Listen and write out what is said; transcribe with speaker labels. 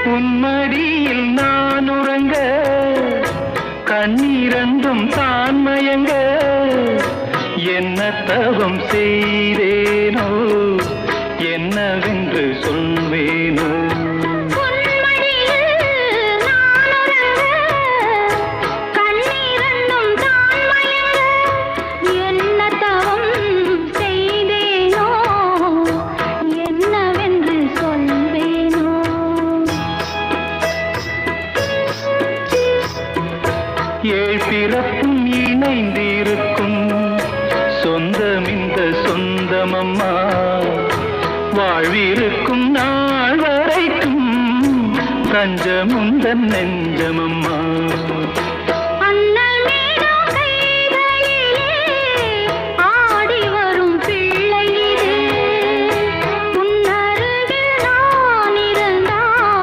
Speaker 1: உன்மடியில் நான் உறங்க கண்ணீரண்டும் தான் மயங்க என்ன தவம் செய்தேனோ என்னவென்று சொல்வேனோ ஏழ் பிறப்பும் இணைந்திருக்கும் சொந்தம் இந்த சொந்தமம்மா வாழ்விருக்கும் நாள் வரைக்கும் தஞ்சமுந்தன் நெஞ்சமம்மா